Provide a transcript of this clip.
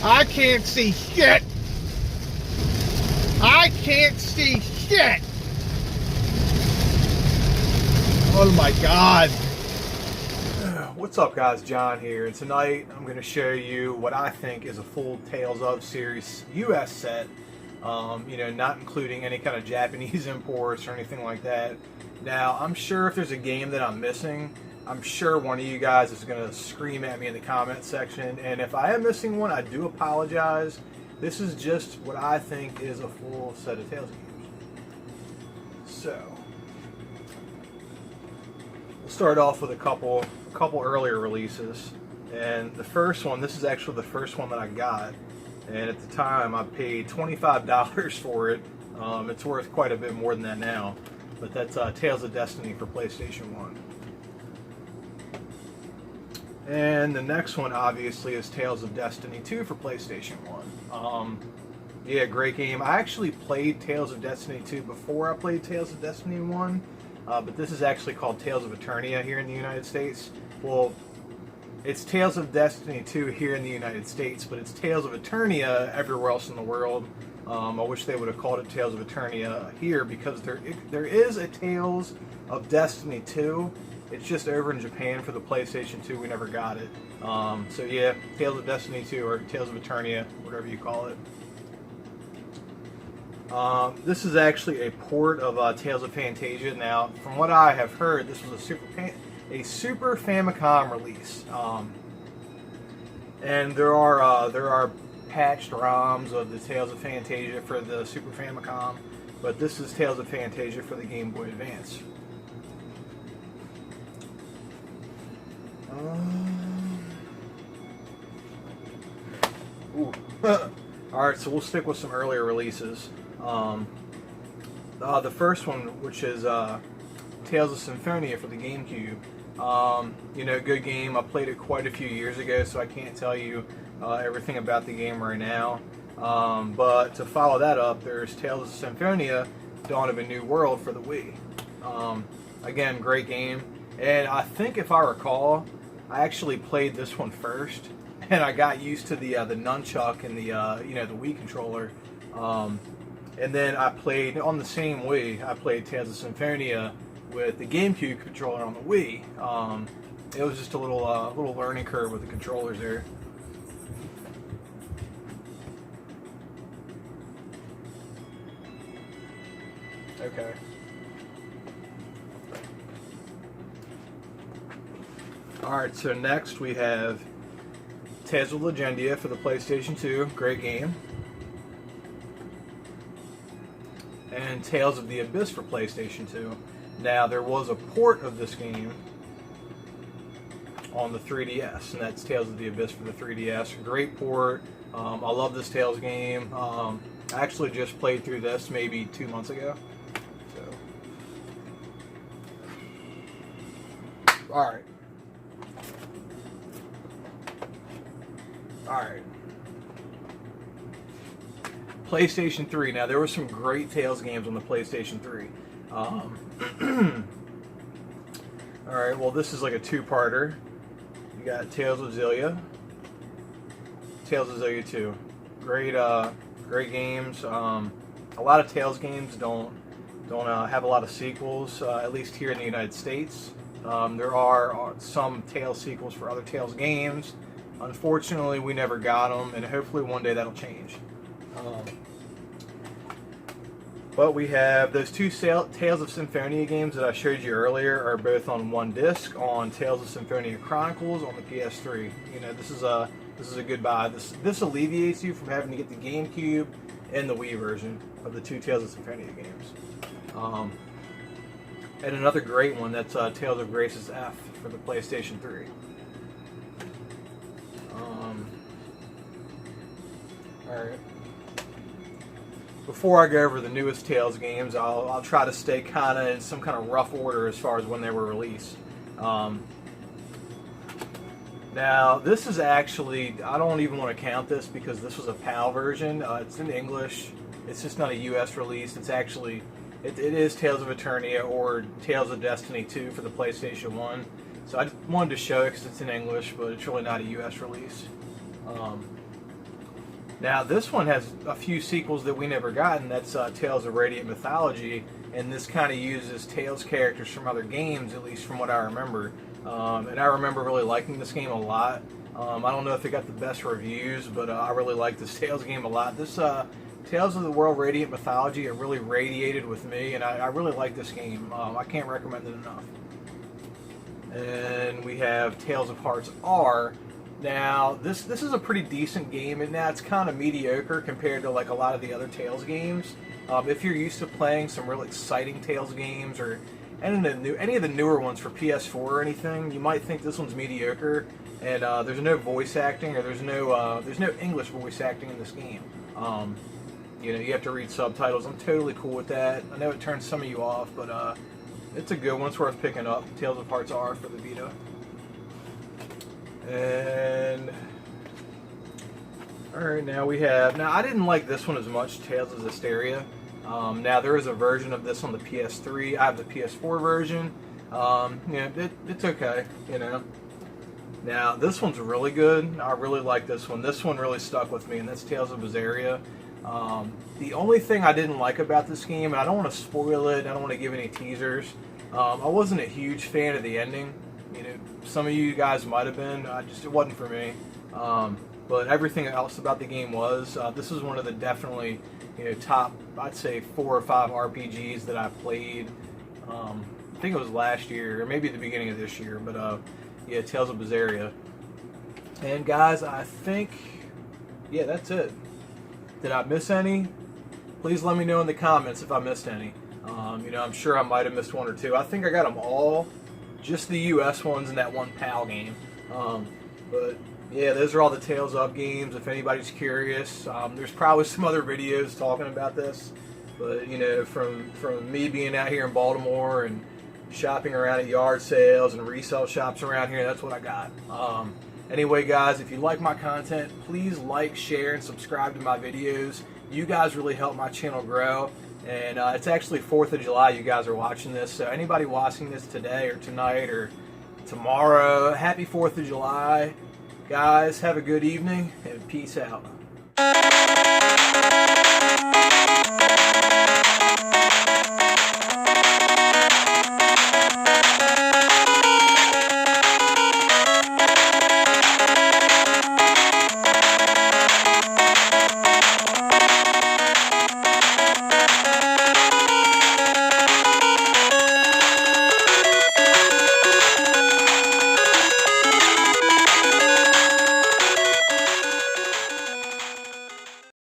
I can't see shit. I can't see shit. Oh my God. What's up, guys? John here, and tonight I'm going to show you what I think is a full Tales of series US set. Not including any kind of Japanese imports or anything like that. Now, I'm sure if there's a game that I'm missing, I'm sure one of you guys is going to scream at me in the comment section. And if I am missing one, I do apologize. This is just what I think is a full set of Tales games. So, we'll start off with a couple earlier releases. And the first one, this is actually the first one that I got. And at the time, I paid $25 for it. It's worth quite a bit more than that now. But that's Tales of Destiny for PlayStation 1. And the next one, obviously, is Tales of Destiny 2 for PlayStation 1. Yeah, great game. I actually played Tales of Destiny 2 before I played Tales of Destiny 1. But this is actually called Tales of Eternia here in the United States. Well, it's Tales of Destiny 2 here in the United States, but it's Tales of Eternia everywhere else in the world. I wish they would have called it Tales of Eternia here, because there is a Tales of Destiny 2. It's just over in Japan for the PlayStation 2. We never got it. So yeah, Tales of Destiny 2 or Tales of Eternia, whatever you call it. This is actually a port of Tales of Fantasia. Now, from what I have heard, this was a Super Famicom release, and there are patched ROMs of the Tales of Fantasia for the Super Famicom, but this is Tales of Fantasia for the Game Boy Advance. Alright, so we'll stick with some earlier releases. The first one, which is Tales of Symphonia for the GameCube. Good game. I played it quite a few years ago, so I can't tell you everything about the game right now. But to follow that up, there's Tales of Symphonia, Dawn of a New World for the Wii. Again, great game. And I think, if I recall, I actually played this one first, and I got used to the nunchuck and the Wii controller. And then I played on the same Wii. I played Tales of Symphonia with the GameCube controller on the Wii. It was just a little learning curve with the controllers there. Okay. Alright, so next we have Tales of Legendia for the PlayStation 2. Great game. And Tales of the Abyss for PlayStation 2. Now, there was a port of this game on the 3DS, and that's Tales of the Abyss for the 3DS. Great port. I love this Tales game. I actually just played through this maybe 2 months ago. So, alright. PlayStation 3. Now, there were some great Tales games on the PlayStation 3. Alright, well, this is like a two-parter. You got Tales of Xillia, Tales of Xillia 2. Great games. A lot of Tales games don't have a lot of sequels, at least here in the United States. There are some Tales sequels for other Tales games. Unfortunately, we never got them, and hopefully one day that'll change. But we have those two Tales of Symphonia games that I showed you earlier are both on one disc on Tales of Symphonia Chronicles on the PS3. This is a good buy. This alleviates you from having to get the GameCube and the Wii version of the two Tales of Symphonia games. And another great one, that's Tales of Graces F for the PlayStation 3. Alright. Before I go over the newest Tales games, I'll try to stay kind of in some kind of rough order as far as when they were released. Now, this is actually, I don't even want to count this because this was a PAL version. It's in English. It's just not a US release. It's actually, it is Tales of Eternia or Tales of Destiny 2 for the PlayStation 1. So I just wanted to show it because it's in English, but it's really not a US release. Now this one has a few sequels that we never got, and that's Tales of Radiant Mythology, and this kind of uses Tales characters from other games, at least from what I remember. And I remember really liking this game a lot. I don't know if it got the best reviews, but I really like this Tales game a lot. This Tales of the World Radiant Mythology, it really radiated with me, and I really like this game. I can't recommend it enough. And we have Tales of Hearts R. Now, this is a pretty decent game, and now it's kind of mediocre compared to like a lot of the other Tales games. If you're used to playing some real exciting Tales games or any of the newer ones for PS4 or anything, you might think this one's mediocre. And there's no voice acting, or there's no English voice acting in this game. You have to read subtitles. I'm totally cool with that. I know it turns some of you off, but it's a good one. It's worth picking up. Tales of Hearts R for the Vita. And alright, now we have... Now, I didn't like this one as much, Tales of Zestiria. Now, there is a version of this on the PS3. I have the PS4 version. It's okay, you know. Now, this one's really good. I really like this one. This one really stuck with me, and that's Tales of Zestiria. The only thing I didn't like about this game, and I don't want to spoil it, I don't want to give any teasers, I wasn't a huge fan of the ending. You know, some of you guys might have been. It wasn't for me. But everything else about the game was. This is one of the definitely, top, I'd say 4 or 5 RPGs that I played. I think it was last year, or maybe the beginning of this year. But yeah, Tales of Zestiria. And guys, I think, yeah, that's it. Did I miss any? Please let me know in the comments if I missed any. I'm sure I might have missed one or two. I think I got them all. Just the US ones and that one PAL game. But yeah, those are all the Tales of games. If anybody's curious, there's probably some other videos talking about this. But from me being out here in Baltimore and shopping around at yard sales and resale shops around here, that's what I got. Anyway, guys, if you like my content, please like, share, and subscribe to my videos. You guys really help my channel grow. And it's actually 4th of July you guys are watching this. So anybody watching this today or tonight or tomorrow, happy 4th of July. Guys, have a good evening and peace out.